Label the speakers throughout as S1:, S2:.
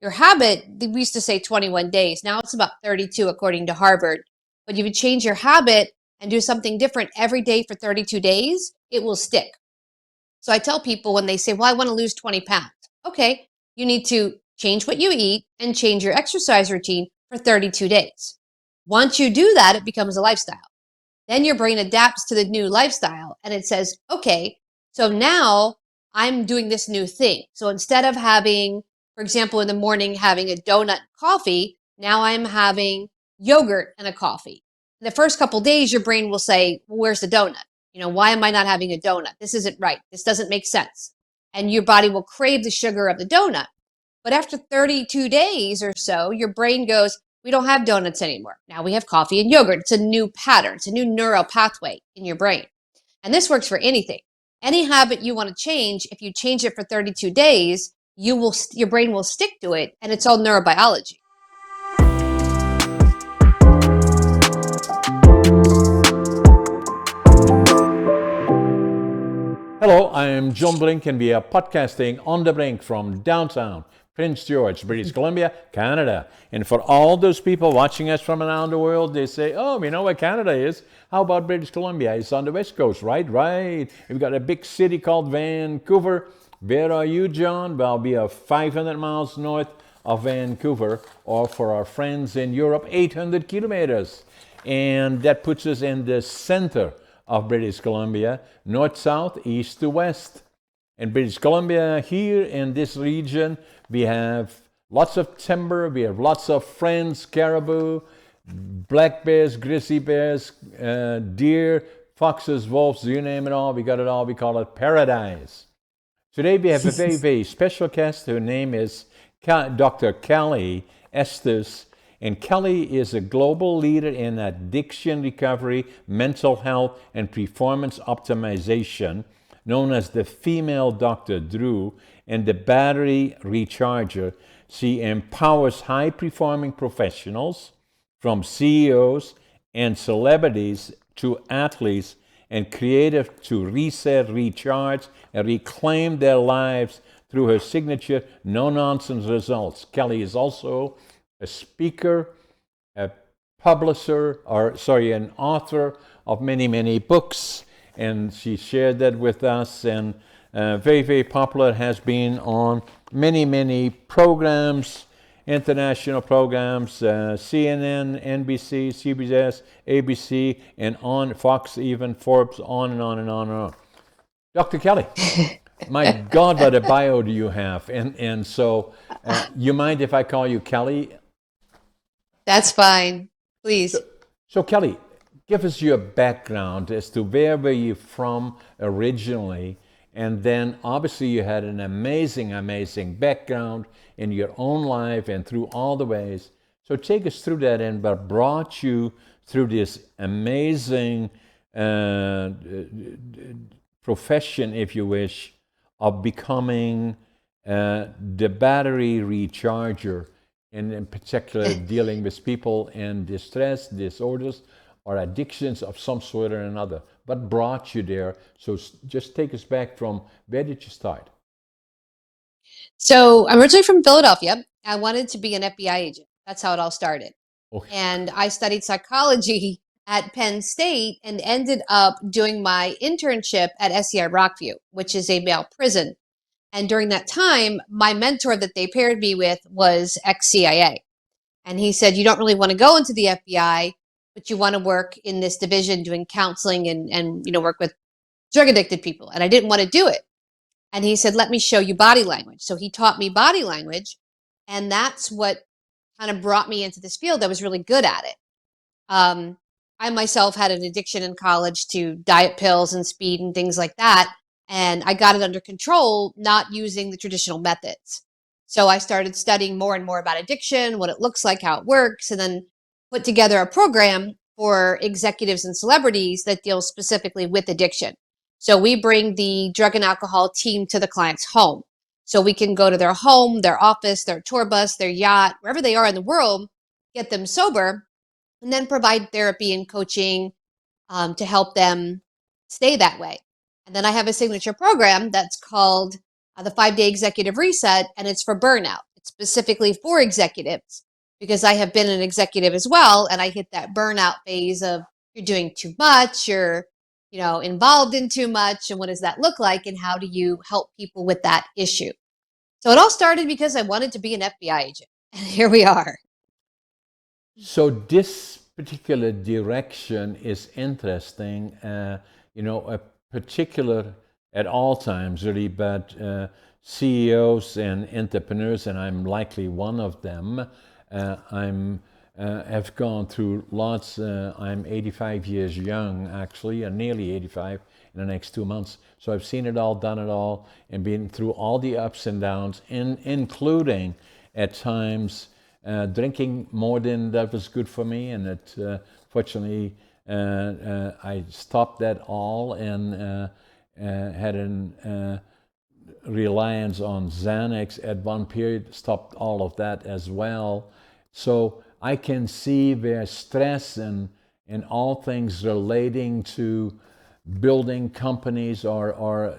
S1: Your habit, we used to say 21 days. Now it's about 32 according to Harvard. But if you change your habit and do something different every day for 32 days, it will stick. So I tell people when they say, well, I want to lose 20 pounds. Okay, you need to change what you eat and change your exercise routine for 32 days. Once you do that, it becomes a lifestyle. Then your brain adapts to the new lifestyle and it says, okay, so now I'm doing this new thing. So instead of having, for example, in the morning, having a donut and coffee, now I'm having yogurt and a coffee. In the first couple of days, your brain will say, well, where's the donut? Why am I not having a donut? This isn't right. This doesn't make sense. And your body will crave the sugar of the donut. But after 32 days or so, your brain goes, we don't have donuts anymore. Now we have coffee and yogurt. It's a new pattern. It's a new neural pathway in your brain. And this works for anything. Any habit you want to change, if you change it for 32 days, your brain will stick to it, and it's all neurobiology.
S2: Hello, I am John Brink, and we are podcasting on the Brink from downtown Prince George, British Columbia, Canada. And for all those people watching us from around the world, they say, oh, we know where Canada is. How about British Columbia? It's on the west coast, right? Right. We've got a big city called Vancouver. Where are you, John? Well, we are 500 miles north of Vancouver, or for our friends in Europe, 800 kilometers. And that puts us in the center of British Columbia, north-south, east to west. In British Columbia, here in this region, we have lots of timber, we have lots of friends, caribou, black bears, grizzly bears, deer, foxes, wolves, you name it all, we got it all. We call it paradise. Today we have a very, very special guest. Her name is Dr. Cali Estes. And Cali is a global leader in addiction recovery, mental health, and performance optimization, known as the female Dr. Drew and the battery recharger. She empowers high-performing professionals, from CEOs and celebrities to athletes and creative, to reset, recharge, and reclaim their lives through her signature no-nonsense results. Cali is also a speaker, a publisher, an author of many, many books, and she shared that with us, and very, very popular, has been on many, many programs, international programs, CNN, NBC, CBS, ABC, and on Fox, even Forbes, on and on and on and on. Dr. Cali, my God, what a bio do you have? And so, you mind if I call you Cali?
S1: That's fine. Please.
S2: So Cali, give us your background as to where were you from originally, and then obviously you had an amazing, amazing background in your own life and through all the ways. So take us through that and what brought you through this amazing profession, if you wish, of becoming the battery recharger, and in particular dealing with people in distress, disorders, or addictions of some sort or another. What brought you there? So just take us back from, where did you start?
S1: So I'm originally from Philadelphia. I wanted to be an FBI agent. That's how it all started.
S2: Okay.
S1: And I studied psychology at Penn State and ended up doing my internship at SEI Rockview, which is a male prison. And during that time, my mentor that they paired me with was ex-CIA. And he said, you don't really want to go into the FBI, but you want to work in this division doing counseling and work with drug addicted people. And I didn't want to do it. And he said, let me show you body language. So he taught me body language. And that's what kind of brought me into this field. I was really good at it. I myself had an addiction in college to diet pills and speed and things like that. And I got it under control, not using the traditional methods. So I started studying more and more about addiction, what it looks like, how it works, and then put together a program for executives and celebrities that deals specifically with addiction. So we bring the drug and alcohol team to the client's home. So we can go to their home, their office, their tour bus, their yacht, wherever they are in the world, get them sober, and then provide therapy and coaching to help them stay that way. And then I have a signature program that's called the 5-Day Executive Reset, and it's for burnout. specifically for executives, because I have been an executive as well, and I hit that burnout phase of you're doing too much, you're involved in too much, and what does that look like, and how do you help people with that issue? So it all started because I wanted to be an FBI agent, and here we are.
S2: So this particular direction is interesting. A particular at all times really, but CEOs and entrepreneurs, and I'm likely one of them. I'm have gone through lots. I'm 85 years young, actually, nearly 85 in the next 2 months. So I've seen it all, done it all, and been through all the ups and downs, including at times drinking more than that was good for me. And it, fortunately, I stopped that all and had an reliance on Xanax at one period, stopped all of that as well. So I can see where stress and all things relating to building companies or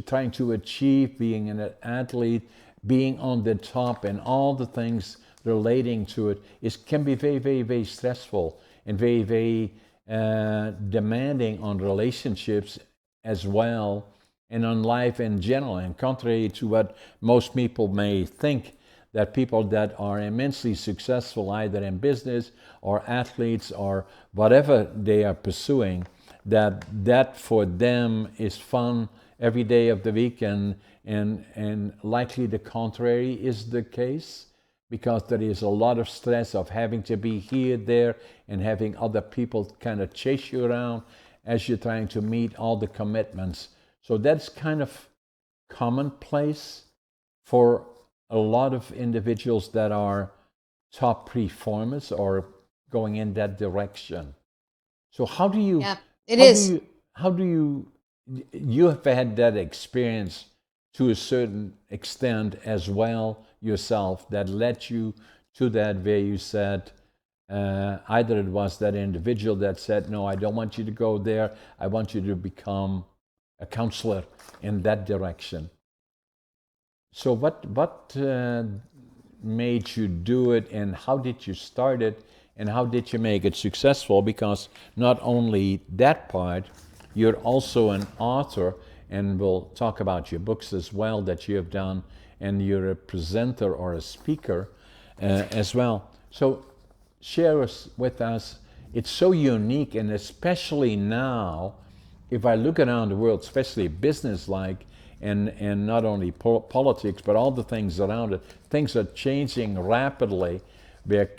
S2: trying to achieve being an athlete, being on the top, and all the things relating to it can be very, very, very stressful and very, very demanding on relationships as well, and on life in general. And contrary to what most people may think, that people that are immensely successful either in business or athletes or whatever they are pursuing, that for them is fun every day of the week, and likely the contrary is the case, because there is a lot of stress of having to be here, there, and having other people kind of chase you around as you're trying to meet all the commitments. So that's kind of commonplace for a lot of individuals that are top performers or going in that direction. So how do you?
S1: Yeah, it is.
S2: How do you have had that experience to a certain extent as well yourself that led you to that, where you said either it was that individual that said, no, I don't want you to go there, I want you to become a counselor in that direction. So what made you do it, and how did you start it, and how did you make it successful? Because not only that part, you're also an author, and we'll talk about your books as well that you have done, and you're a presenter or a speaker as well. So share with us. It's so unique, and especially now, if I look around the world, especially business-like, and not only politics, but all the things around it, things are changing rapidly. Where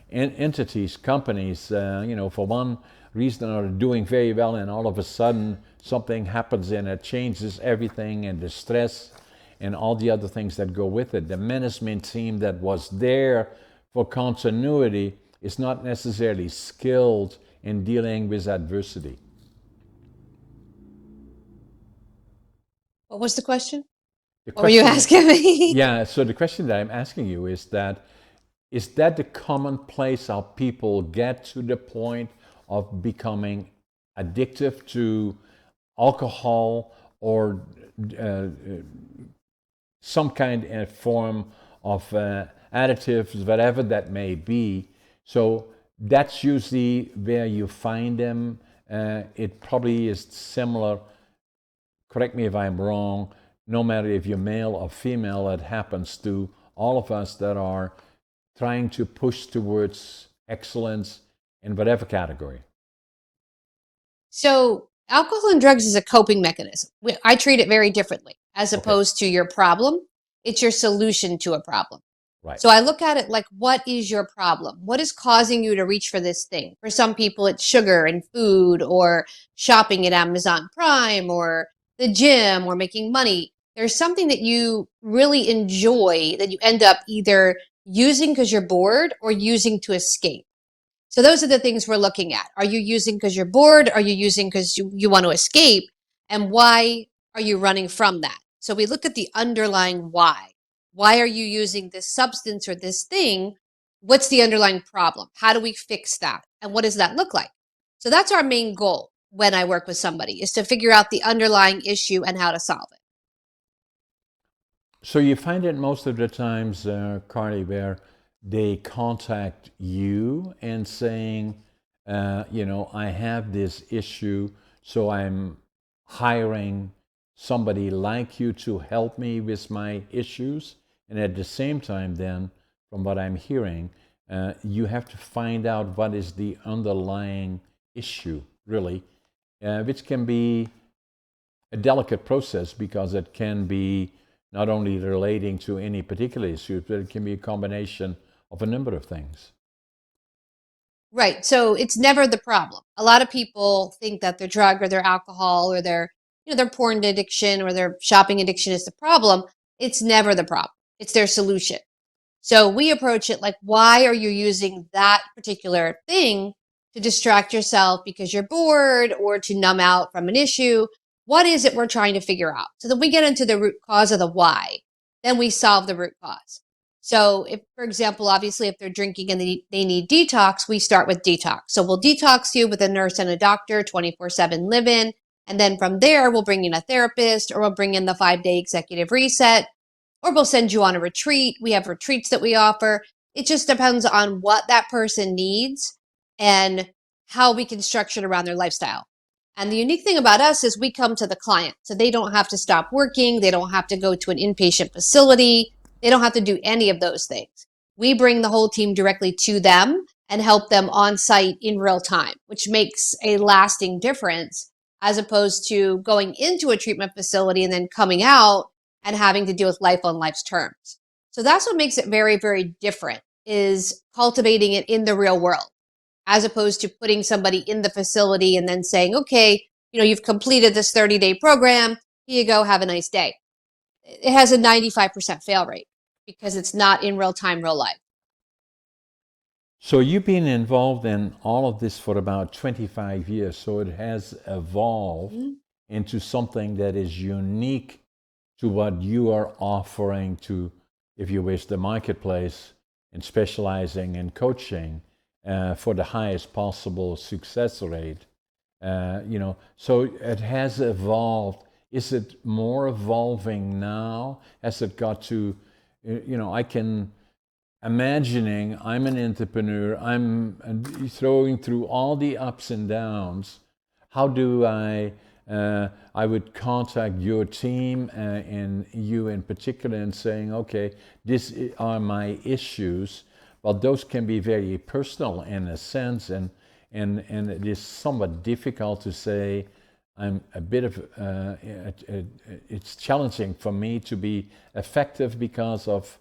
S2: entities, companies, for one reason are doing very well, and all of a sudden something happens and it changes everything, and the stress and all the other things that go with it. The management team that was there for continuity is not necessarily skilled in dealing with adversity.
S1: What was the question?
S2: What
S1: were you asking me?
S2: Yeah, so the question that I'm asking you is that the commonplace how people get to the point of becoming addictive to alcohol or some kind of form of additives, whatever that may be? So that's usually where you find them. It probably is similar, correct me if I'm wrong, no matter if you're male or female, it happens to all of us that are trying to push towards excellence in whatever category.
S1: So alcohol and drugs is a coping mechanism. I treat it very differently. As opposed to your problem, it's your solution to a problem.
S2: Right.
S1: So I look at it like, what is your problem? What is causing you to reach for this thing? For some people, it's sugar and food, or shopping at Amazon Prime, or the gym, or making money. There's something that you really enjoy that you end up either using because you're bored or using to escape. So those are the things we're looking at. Are you using because you're bored? Are you using because you want to escape? And why are you running from that? So we look at the underlying why. Why are you using this substance or this thing? What's the underlying problem? How do we fix that? And what does that look like? So that's our main goal when I work with somebody, is to figure out the underlying issue and how to solve it.
S2: So you find it most of the times, Carly, where they contact you and saying, I have this issue, so I'm hiring somebody like you to help me with my issues. And at the same time, then, from what I'm hearing, you have to find out what is the underlying issue, really, which can be a delicate process because it can be not only relating to any particular issue, but it can be a combination of a number of things.
S1: Right. So it's never the problem. A lot of people think that their drug or their alcohol or their porn addiction or their shopping addiction is the problem. It's never the problem. It's their solution. So we approach it like, why are you using that particular thing to distract yourself because you're bored or to numb out from an issue? What is it we're trying to figure out? So then we get into the root cause of the why. Then we solve the root cause. So if, for example, obviously if they're drinking and they need detox, we start with detox. So we'll detox you with a nurse and a doctor, 24/7 live-in. And then from there, we'll bring in a therapist or we'll bring in the 5-day executive reset, or we'll send you on a retreat. We have retreats that we offer. It just depends on what that person needs and how we can structure it around their lifestyle. And the unique thing about us is we come to the client. So they don't have to stop working. They don't have to go to an inpatient facility. They don't have to do any of those things. We bring the whole team directly to them and help them on site in real time, which makes a lasting difference as opposed to going into a treatment facility and then coming out and having to deal with life on life's terms. So that's what makes it very, very different, is cultivating it in the real world, as opposed to putting somebody in the facility and then saying, okay, you've completed this 30-day program. Here you go. Have a nice day. It has a 95% fail rate because it's not in real time, real life.
S2: So you've been involved in all of this for about 25 years. So it has evolved into something that is unique to what you are offering to, if you wish, the marketplace, and specializing in coaching for the highest possible success rate. So it has evolved. Is it more evolving now? Has it got to, I can imagining I'm an entrepreneur, I'm throwing through all the ups and downs. How do I would contact your team and you in particular and saying, okay, these are my issues. Well, those can be very personal in a sense, and it is somewhat difficult to say. I'm a bit of, it's challenging for me to be effective because of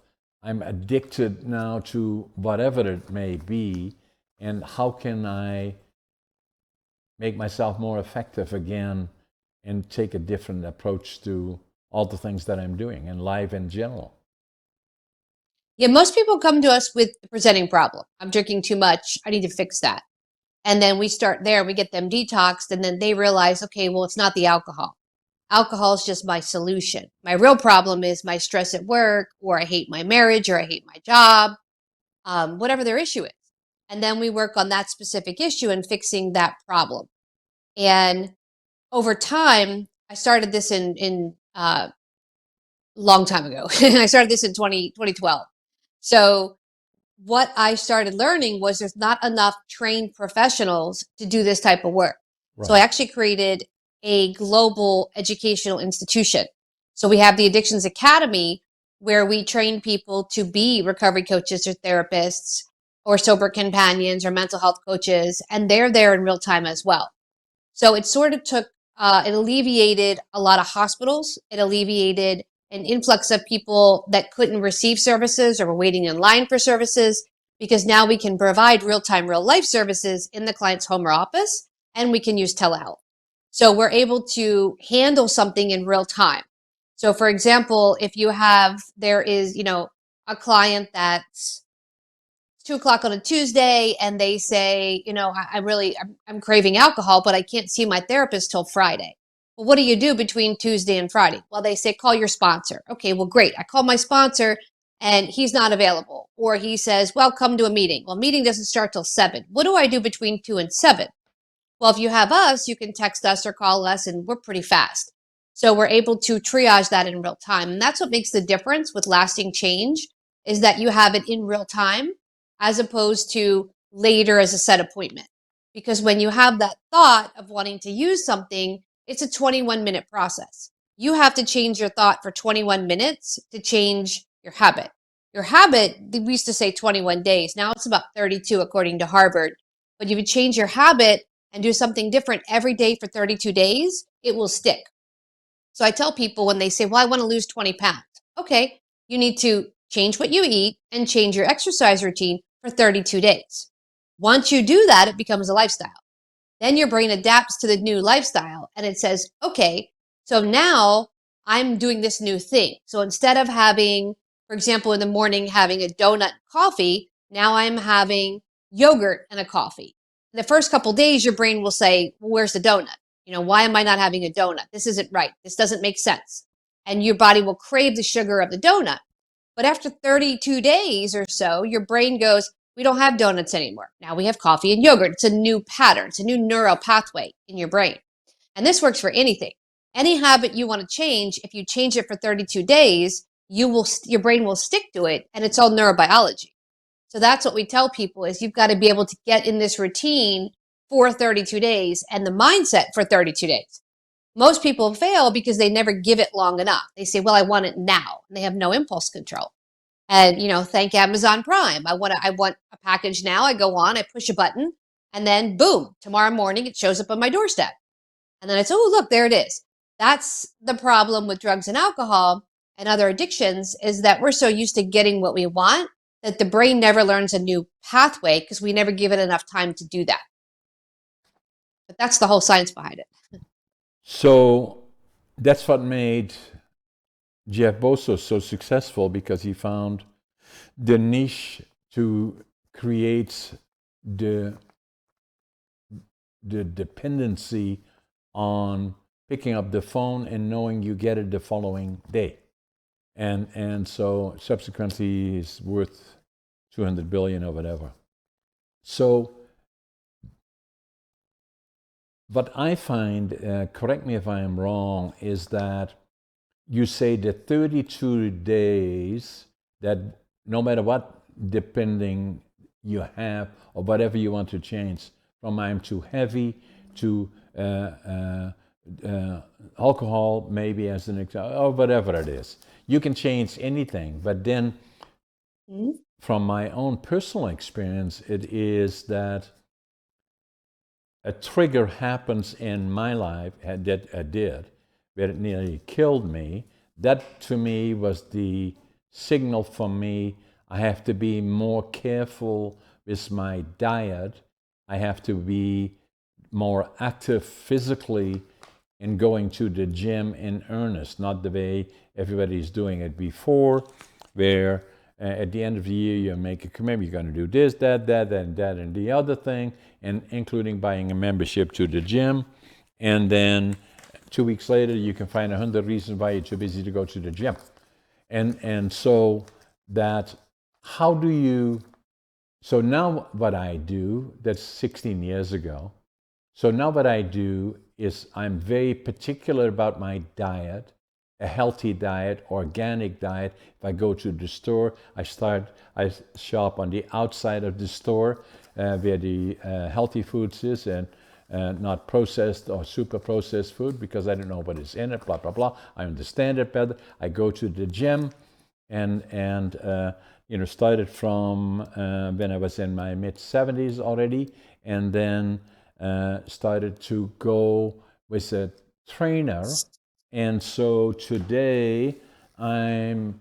S2: I'm addicted now to whatever it may be, and how can I make myself more effective again and take a different approach to all the things that I'm doing in life in general?
S1: Yeah, most people come to us with the presenting problem. I'm drinking too much. I need to fix that. And then we start there, we get them detoxed, and then they realize, okay, well, it's not the alcohol. Alcohol is just my solution. My real problem is my stress at work, or I hate my marriage, or I hate my job, whatever their issue is. And then we work on that specific issue and fixing that problem. And over time, I started this in long time ago. I started this in 2012. So what I started learning was there's not enough trained professionals to do this type of work. Right. So I actually created a global educational institution. So we have the Addictions Academy, where we train people to be recovery coaches or therapists or sober companions or mental health coaches, and they're there in real time as well. So it sort of took, it alleviated a lot of hospitals. It alleviated an influx of people that couldn't receive services or were waiting in line for services, because now we can provide real-time, real-life services in the client's home or office, and we can use telehealth. So we're able to handle something in real time. So for example, if there is, a client that's 2:00 on a Tuesday and they say, I'm craving alcohol, but I can't see my therapist till Friday. Well, what do you do between Tuesday and Friday? Well, they say, call your sponsor. Okay, well, great. I call my sponsor and he's not available. Or he says, well, come to a meeting. Well, meeting doesn't start till 7. What do I do between 2 and 7? Well, if you have us, you can text us or call us, and we're pretty fast. So we're able to triage that in real time. And that's what makes the difference with lasting change, is that you have it in real time as opposed to later as a set appointment. Because when you have that thought of wanting to use something, it's a 21-minute process. You have to change your thought for 21 minutes to change your habit. Your habit, we used to say 21 days. Now it's about 32 according to Harvard. But if you change your habit and do something different every day for 32 days, it will stick. So I tell people when they say, well, I want to lose 20 pounds. Okay, you need to change what you eat and change your exercise routine for 32 days. Once you do that, it becomes a lifestyle. Then your brain adapts to the new lifestyle and it says, okay, so now I'm doing this new thing. So instead of having, for example, in the morning, having a donut and coffee, now I'm having yogurt and a coffee. In the first couple of days, your brain will say, well, where's the donut? Why am I not having a donut? This isn't right. This doesn't make sense. And your body will crave the sugar of the donut. But after 32 days or so, your brain goes, we don't have donuts anymore. Now we have coffee and yogurt. It's a new pattern. It's a new neural pathway in your brain. And this works for anything. Any habit you want to change, if you change it for 32 days, your brain will stick to it, and it's all neurobiology. So that's what we tell people is you've got to be able to get in this routine for 32 days and the mindset for 32 days. Most people fail because they never give it long enough. They say, well, I want it now. And they have no impulse control. And, thank Amazon Prime. I want a package now. I go on, I push a button, and then boom, tomorrow morning it shows up on my doorstep. And then it's, oh, look, there it is. That's the problem with drugs and alcohol and other addictions, is that we're so used to getting what we want that the brain never learns a new pathway because we never give it enough time to do that. But that's the whole science behind it.
S2: So that's what made Jeff Bezos so successful, because he found the niche to create the dependency on picking up the phone and knowing you get it the following day. And so subsequently he's worth 200 billion or whatever. So what I find, correct me if I am wrong, is that you say that 32 days, that no matter what depending you have or whatever you want to change, from I'm too heavy to alcohol, maybe as an example, or whatever it is. You can change anything, but then from my own personal experience, it is that a trigger happens in my life that I did, where it nearly killed me. That to me was the signal for me. I have to be more careful with my diet. I have to be more active physically in going to the gym in earnest, not the way everybody's doing it before, where at the end of the year you make a commitment, you're going to do this, that, and the other thing, and including buying a membership to the gym. And then 2 weeks later, you can find 100 reasons why you're too busy to go to the gym. And so that, how do you, so now what I do, that's 16 years ago. So now what I do is I'm very particular about my diet, a healthy diet, organic diet. If I go to the store, I shop on the outside of the store where the healthy foods is, and not processed or super processed food, because I don't know what is in it, blah, blah, blah. I understand it better. I go to the gym and started from when I was in my mid-70s already, and then started to go with a trainer. And so today I'm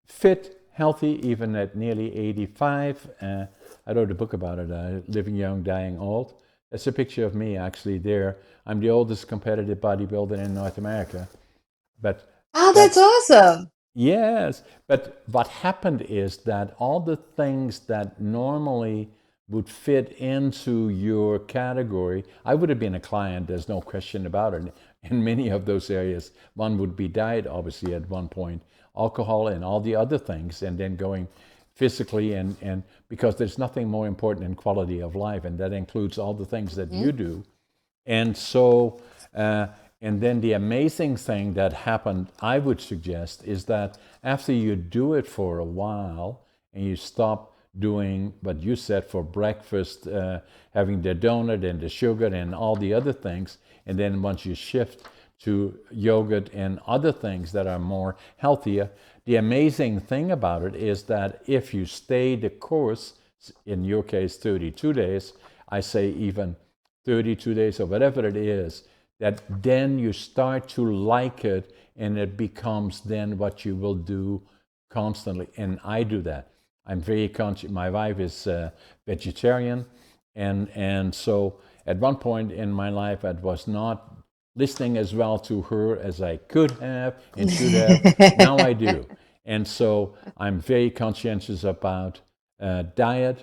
S2: fit, healthy, even at nearly 85. I wrote a book about it, Living Young, Dying Old. That's a picture of me actually there. I'm the oldest competitive bodybuilder in North America. But
S1: that's awesome.
S2: Yes, but what happened is that all the things that normally would fit into your category, I would have been a client, there's no question about it. In many of those areas, one would be diet, obviously, at one point, alcohol and all the other things, and then going physically, and because there's nothing more important than quality of life, and that includes all the things that you do. And so, And then the amazing thing that happened, I would suggest, is that after you do it for a while and you stop doing what you said for breakfast, having the donut and the sugar and all the other things, and then once you shift to yogurt and other things that are more healthier, the amazing thing about it is that if you stay the course, in your case 32 days, I say even 32 days or whatever it is, that then you start to like it and it becomes then what you will do constantly. And I do that. I'm very conscious. My wife is vegetarian, and so at one point in my life I was not listening as well to her as I could have and should have. Now I do. And so I'm very conscientious about diet,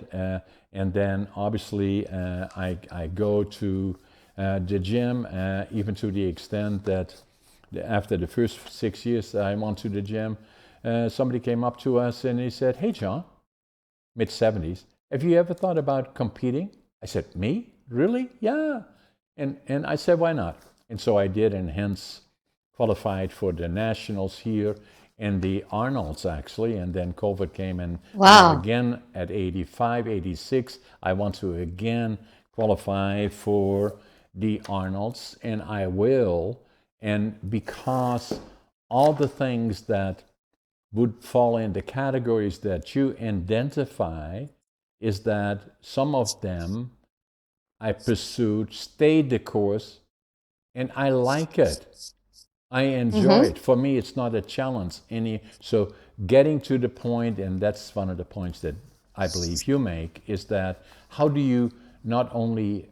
S2: and then obviously I go to the gym, even to the extent that after the first 6 years I went to the gym, somebody came up to us and he said, "Hey, John," mid-70s, "have you ever thought about competing?" I said, "Me? Really? Yeah." And I said, "Why not?" And so I did, and hence qualified for the nationals here and the Arnolds, actually. And then COVID came, and
S1: Wow.
S2: again at 85, 86, I want to again qualify for the Arnolds, and I will. And because all the things that would fall in the categories that you identify, is that some of them I pursued, stayed the course, and I like it. I enjoy it. For me, it's not a challenge any. So getting to the point, and that's one of the points that I believe you make, is that how do you not only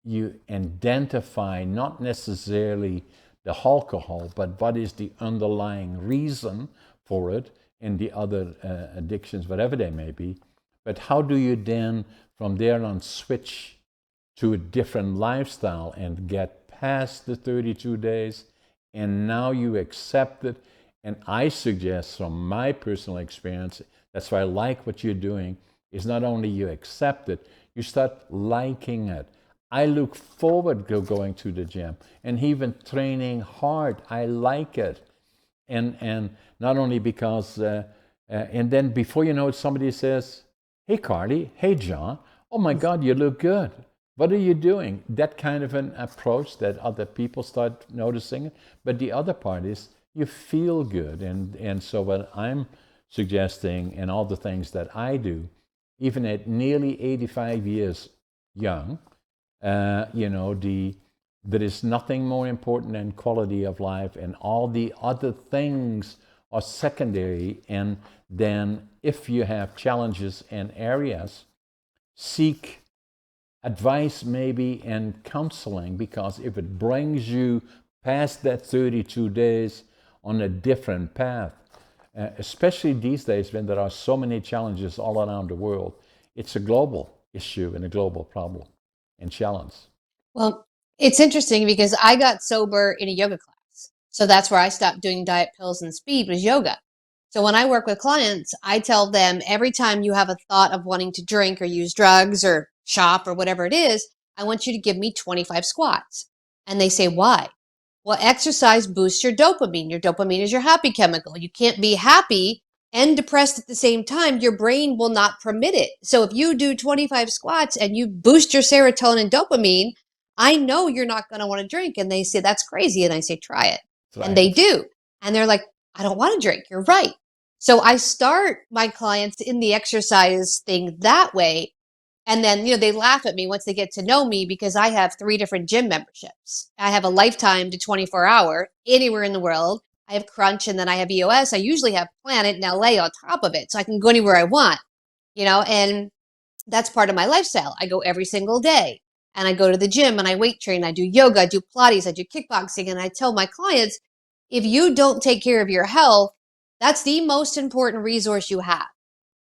S2: you identify not necessarily the alcohol, but what is the underlying reason for it and the other addictions, whatever they may be. But how do you then from there on switch to a different lifestyle and get past the 32 days, and now you accept it? And I suggest from my personal experience, that's why I like what you're doing, is not only you accept it, you start liking it. I look forward to going to the gym and even training hard. I like it. And not only because, and then before you know it, somebody says, "Hey, Carly, hey, John, oh my God, you look good. What are you doing?" That kind of an approach that other people start noticing. But the other part is you feel good. And so what I'm suggesting and all the things that I do, even at nearly 85 years young, there is nothing more important than quality of life, and all the other things are secondary. And then if you have challenges and areas, seek advice maybe and counseling, because if it brings you past that 32 days on a different path, especially these days when there are so many challenges all around the world, it's a global issue and a global problem and challenge.
S1: Well, it's interesting because I got sober in a yoga class. So that's where I stopped doing diet pills and speed was yoga. So when I work with clients, I tell them every time you have a thought of wanting to drink or use drugs or shop or whatever it is, I want you to give me 25 squats. And they say, "Why?" Well, exercise boosts your dopamine. Your dopamine is your happy chemical. You can't be happy and depressed at the same time. Your brain will not permit it. So if you do 25 squats and you boost your serotonin and dopamine, I know you're not going to want to drink. And they say, "That's crazy." And I say, "Try it." And they
S2: Right.
S1: do. And they're like, "I don't want to drink. You're right." So I start my clients in the exercise thing that way. And then, they laugh at me once they get to know me because I have 3 different gym memberships. I have a lifetime to 24-hour anywhere in the world. I have Crunch, and then I have EOS. I usually have Planet in LA on top of it, so I can go anywhere I want, and that's part of my lifestyle. I go every single day, and I go to the gym and I weight train. I do yoga, I do Pilates, I do kickboxing, and I tell my clients, if you don't take care of your health, that's the most important resource you have.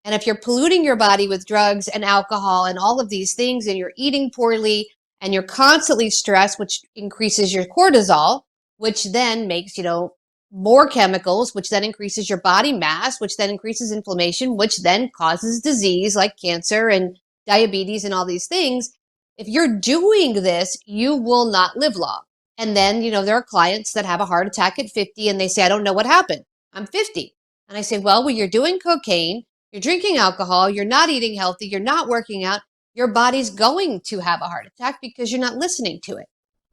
S1: And if you're polluting your body with drugs and alcohol and all of these things, and you're eating poorly and you're constantly stressed, which increases your cortisol, which then makes, more chemicals, which then increases your body mass, which then increases inflammation, which then causes disease like cancer and diabetes and all these things. If you're doing this, you will not live long. And then, there are clients that have a heart attack at 50 and they say, I don't know what happened. I'm 50. And I say, well, when you're doing cocaine, you're drinking alcohol, you're not eating healthy, you're not working out, your body's going to have a heart attack because you're not listening to it.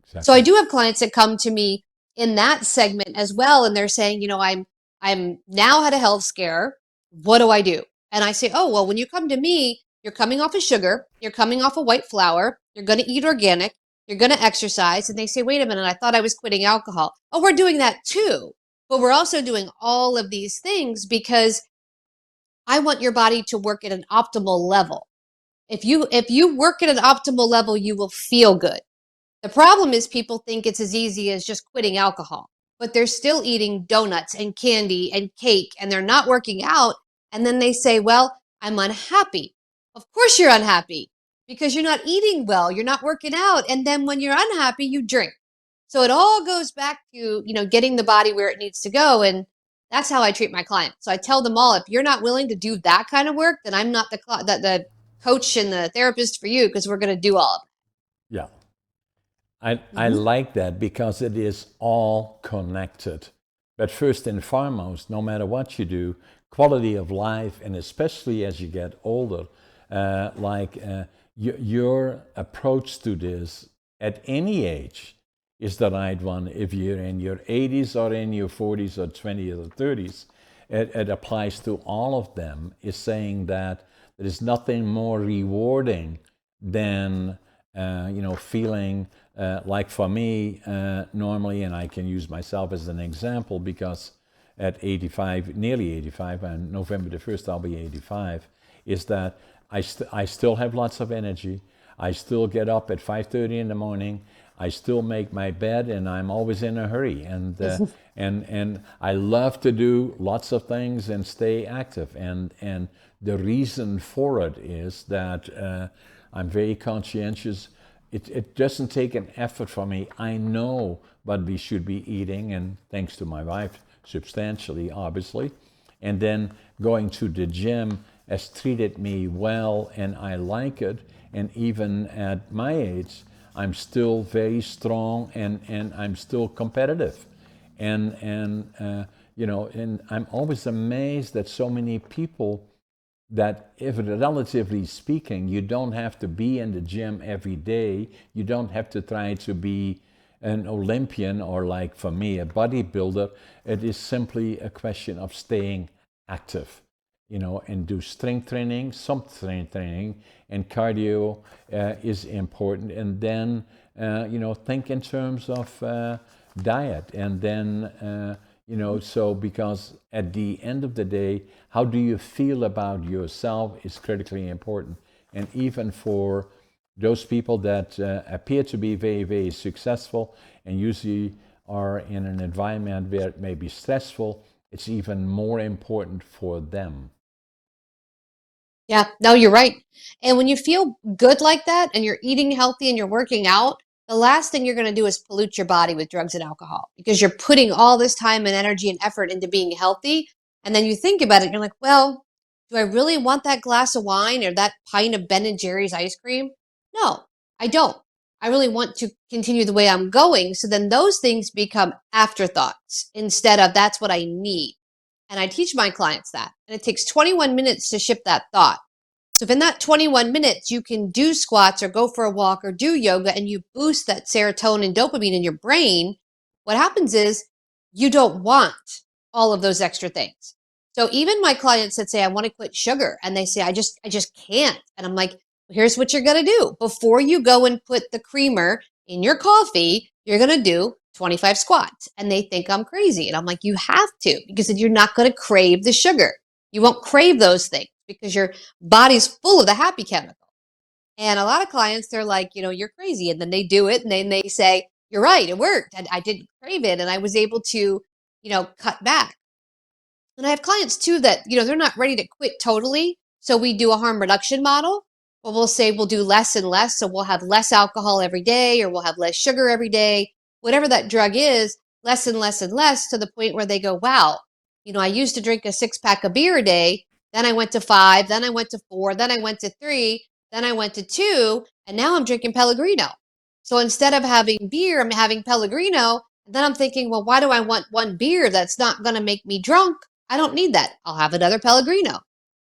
S1: So I
S2: Exactly.
S1: do have clients that come to me in that segment as well. And they're saying, I'm now had a health scare. What do I do? And I say, oh, well, when you come to me, you're coming off of sugar, you're coming off of white flour, you're going to eat organic, you're going to exercise. And they say, wait a minute, I thought I was quitting alcohol. Oh, we're doing that too. But we're also doing all of these things because I want your body to work at an optimal level. If you work at an optimal level, you will feel good. The problem is people think it's as easy as just quitting alcohol, but they're still eating donuts and candy and cake and they're not working out. And then they say, well, I'm unhappy. Of course you're unhappy because you're not eating well, you're not working out. And then when you're unhappy, you drink. So it all goes back to, getting the body where it needs to go. And that's how I treat my clients. So I tell them all, if you're not willing to do that kind of work, then I'm not the coach and the therapist for you because we're going to do all of
S2: Yeah. I
S1: it.
S2: like that because it is all connected. But first and foremost, no matter what you do, quality of life, and especially as you get older, your approach to this at any age is the right one. If you're in your 80s or in your 40s or 20s or 30s, it applies to all of them, is saying that there is nothing more rewarding than feeling like for me normally, and I can use myself as an example because at 85, nearly 85, and November the 1st I'll be 85, is that I still have lots of energy. I still get up at 5:30 in the morning. I still make my bed, and I'm always in a hurry. And I love to do lots of things and stay active. And the reason for it is that I'm very conscientious. It doesn't take an effort for me. I know what we should be eating, and thanks to my wife, substantially, obviously. And then going to the gym has treated me well, and I like it. And even at my age, I'm still very strong, and I'm still competitive. And I'm always amazed that so many people, that if relatively speaking, you don't have to be in the gym every day. You don't have to try to be an Olympian or, like for me, a bodybuilder. It is simply a question of staying active, and do strength training, some strength training, and cardio is important. And then, think in terms of diet. And then, so because at the end of the day, how do you feel about yourself is critically important. And even for those people that appear to be very, very successful and usually are in an environment where it may be stressful, it's even more important for them.
S1: Yeah, no, you're right. And when you feel good like that and you're eating healthy and you're working out, the last thing you're going to do is pollute your body with drugs and alcohol because you're putting all this time and energy and effort into being healthy. And then you think about it, you're like, well, do I really want that glass of wine or that pint of Ben and Jerry's ice cream? No, I don't. I really want to continue the way I'm going. So then those things become afterthoughts instead of that's what I need. And I teach my clients that. And it takes 21 minutes to shift that thought. So if in that 21 minutes you can do squats or go for a walk or do yoga and you boost that serotonin and dopamine in your brain, what happens is you don't want all of those extra things. So even my clients that say I want to quit sugar and they say I just can't. And I'm like, here's what you're going to do. Before you go and put the creamer in your coffee, you're going to do 25 squats. And they think I'm crazy. And I'm like, you have to, because then you're not going to crave the sugar. You won't crave those things because your body's full of the happy chemical. And a lot of clients, they're like, you're crazy. And then they do it and then they say, you're right, it worked. And I didn't crave it. And I was able to, cut back. And I have clients too that, they're not ready to quit totally. So we do a harm reduction model. But we'll say we'll do less and less. So we'll have less alcohol every day or we'll have less sugar every day. Whatever that drug is, less and less and less to the point where they go, wow, I used to drink a 6-pack of beer a day. Then I went to 5. Then I went to 4. Then I went to 3. Then I went to 2. And now I'm drinking Pellegrino. So instead of having beer, I'm having Pellegrino. And then I'm thinking, well, why do I want one beer that's not going to make me drunk? I don't need that. I'll have another Pellegrino.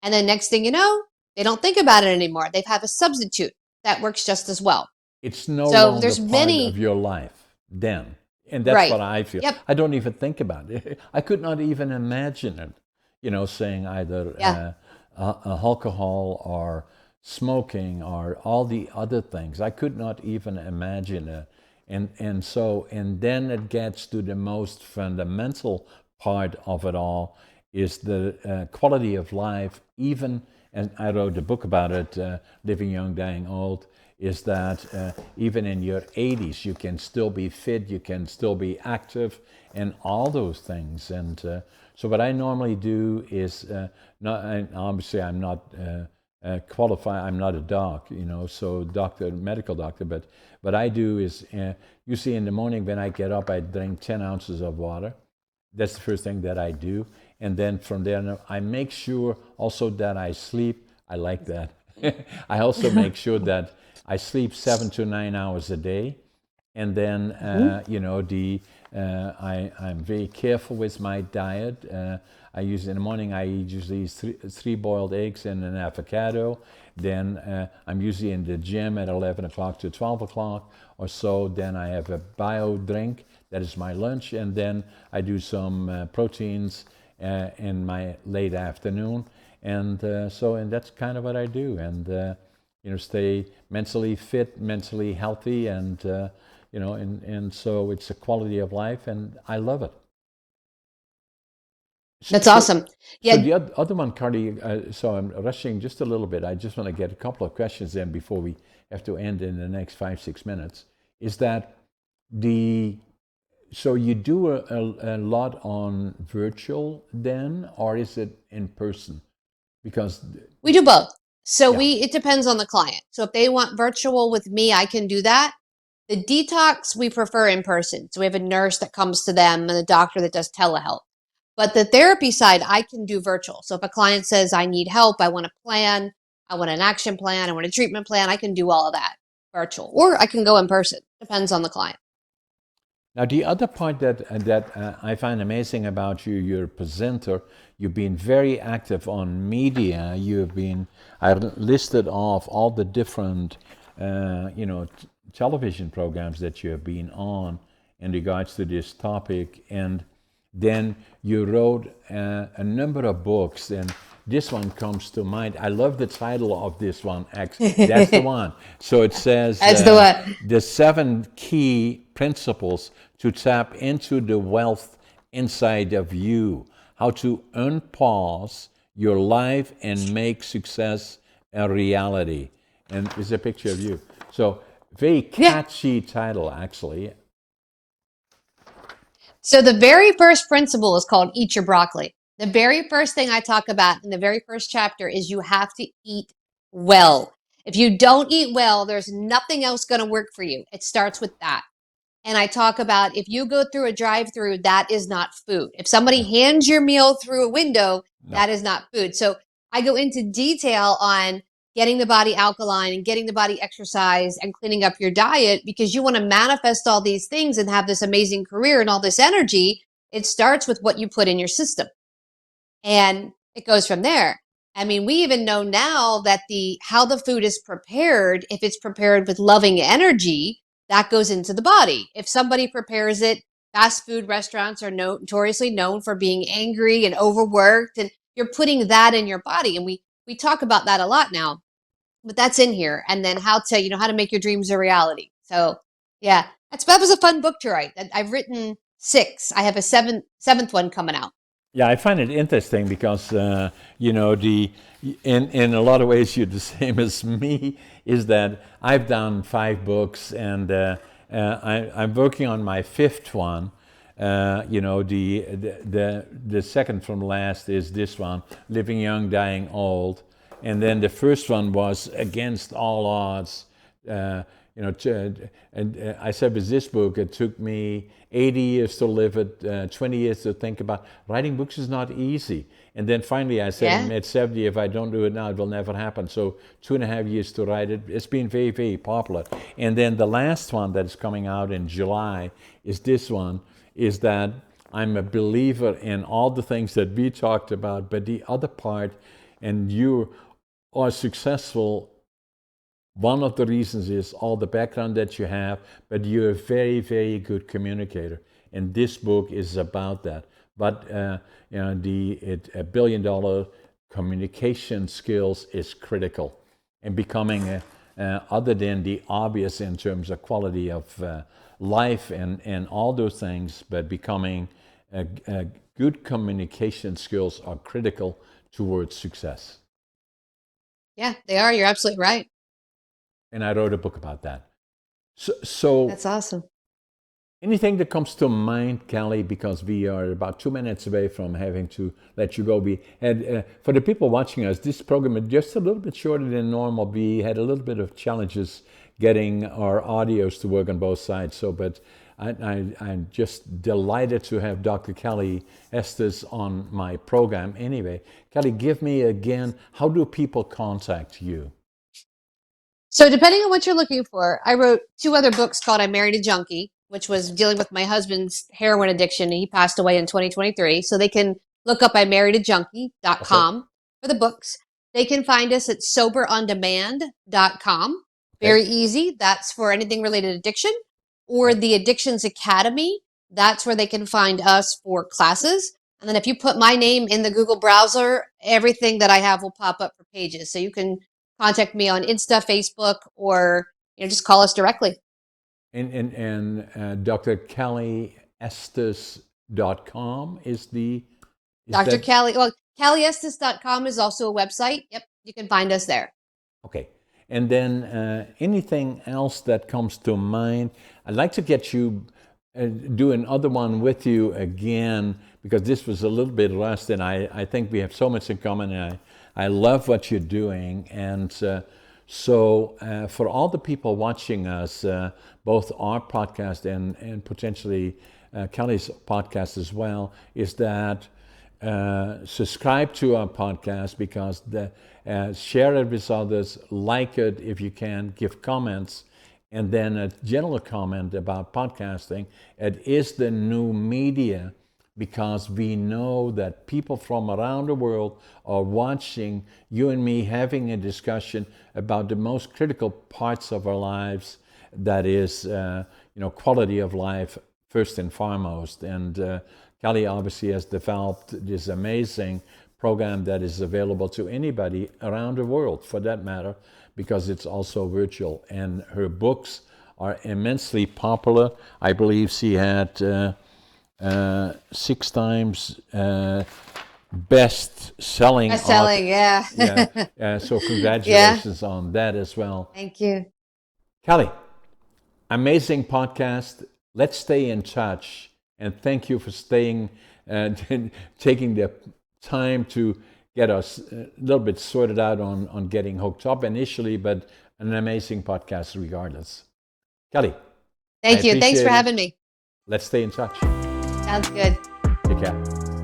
S1: And then next thing you know, they don't think about it anymore. They have a substitute that works just as well.
S2: It's no
S1: So
S2: longer
S1: there's
S2: part of
S1: many,
S2: your life then. And that's
S1: right.
S2: what I feel.
S1: Yep.
S2: I don't even think about it. I could not even imagine it, saying either
S1: Yeah.
S2: alcohol or smoking or all the other things. I could not even imagine it. And then it gets to the most fundamental part of it all is the quality of life, even, and I wrote a book about it, Living Young, Dying Old, is that even in your 80s, you can still be fit, you can still be active, and all those things. And so what I normally do is, not, and obviously I'm not qualified, I'm not a doc, so medical doctor, but what I do is, usually in the morning when I get up, I drink 10 ounces of water. That's the first thing that I do. And then from there, I make sure also that I sleep. I like that. I also make sure that I sleep 7 to 9 hours a day. And then, I'm very careful with my diet. In the morning, I eat usually three boiled eggs and an avocado. Then I'm usually in the gym at 11 o'clock to 12 o'clock or so. Then I have a bio drink. That is my lunch. And then I do some proteins in my late afternoon. And that's kind of what I do. And, stay mentally fit, mentally healthy, and, and so it's a quality of life, and I love it.
S1: That's awesome.
S2: So
S1: Yeah.
S2: the other one, Cardi, so I'm rushing just a little bit. I just want to get a couple of questions in before we have to end in the next 5-6 minutes. Is that so you do a lot on virtual then, or is it in person? Because
S1: We do both. So
S2: yeah,
S1: it depends on the client. So if they want virtual with me, I can do that. The detox we prefer in person. So we have a nurse that comes to them and a doctor that does telehealth. But the therapy side, I can do virtual. So if a client says, I need help, I want a plan, I want an action plan, I want a treatment plan, I can do all of that virtual. Or I can go in person. Depends on the client.
S2: now, the other part that I find amazing about you, you're a presenter. You've been very active on media. I listed off all the different, television programs that you have been on in regards to this topic. And then you wrote a number of books, and this one comes to mind. I love the title of this one. That's the one. So it says,
S1: That's the one.
S2: the 7 key principles to tap into the wealth inside of you. How to unpause your life and make success a reality. And there's a picture of you. So very catchy title, actually.
S1: So the very first principle is called eat your broccoli. The very first thing I talk about in the very first chapter is you have to eat well. If you don't eat well, there's nothing else going to work for you. It starts with that. And I talk about if you go through a drive-through, that is not food. If somebody hands your meal through a window, that is not food. So I go into detail on getting the body alkaline and getting the body exercise and cleaning up your diet because you want to manifest all these things and have this amazing career and all this energy. It starts with what you put in your system. And it goes from there. I mean, we even know now that how the food is prepared, if it's prepared with loving energy, that goes into the body. If somebody prepares it, fast food restaurants are notoriously known for being angry and overworked, and you're putting that in your body. And we talk about that a lot now, but that's in here. And then how to make your dreams a reality. So yeah, that was a fun book to write. I've written 6. I have a seventh one coming out.
S2: Yeah, I find it interesting because in a lot of ways you're the same as me. Is that I've done 5 books and I'm working on my 5th one. The second from last is this one, Living Young, Dying Old, and then the first one was Against All Odds. And I said with this book, it took me 80 years to live it, 20 years to think about. Writing books is not easy. And then finally I said,
S1: Yeah.
S2: I'm at 70, if I don't do it now, it will never happen. So 2.5 years to write it. It's been very, very popular. And then the last one that is coming out in July is this one, is that I'm a believer in all the things that we talked about, but the other part, and you are successful, one of the reasons is all the background that you have, but you're a very, very good communicator. And this book is about that. But a billion-dollar communication skills is critical, and becoming other than the obvious in terms of quality of life and all those things, but becoming good communication skills are critical towards success.
S1: Yeah, they are. You're absolutely right.
S2: And I wrote a book about that. So
S1: That's awesome.
S2: anything that comes to mind, Cali, because we are about 2 minutes away from having to let you go. We had, for the people watching us, this program is just a little bit shorter than normal. We had a little bit of challenges getting our audios to work on both sides. So, but I'm just delighted to have Dr. Cali Estes on my program. Anyway, Cali, give me again, how do people contact you?
S1: So depending on what you're looking for, I wrote 2 other books called I Married a Junkie, which was dealing with my husband's heroin addiction. He passed away in 2023. So they can look up
S2: Okay.
S1: imarriedajunkie.com for the books. They can find us at soberondemand.com.
S2: Okay.
S1: Very easy. That's for anything related to addiction. Or
S2: Okay.
S1: the Addictions Academy. That's where they can find us for classes. And then if you put my name in the Google browser, everything that I have will pop up for pages. So you can contact me on Insta, Facebook, or just call us directly.
S2: And Dr. CaliEstes.com is
S1: Dr.
S2: that
S1: Cali, well, CaliEstes.com is also a website. Yep, you can find us there.
S2: okay? And then anything else that comes to mind? I'd like to get you do another one with you again, because this was a little bit rushed, and I think we have so much in common. And I love what you're doing, and so for all the people watching us, both our podcast and potentially Kelly's podcast as well, is that subscribe to our podcast, because share it with others, like it if you can, give comments, and then a general comment about podcasting. It is the new media, because we know that people from around the world are watching you and me having a discussion about the most critical parts of our lives, that is quality of life first and foremost. And Cali obviously has developed this amazing program that is available to anybody around the world, for that matter, because it's also virtual. And her books are immensely popular. I believe she had 6 times best-selling.
S1: Best-selling, yeah.
S2: So congratulations on that as well.
S1: Thank you.
S2: Cali, amazing podcast. Let's stay in touch. And thank you for staying and taking the time to get us a little bit sorted out on getting hooked up initially, but an amazing podcast regardless. Cali.
S1: Thank you. Thanks for having me.
S2: Let's stay in touch.
S1: Sounds good.
S2: Take care.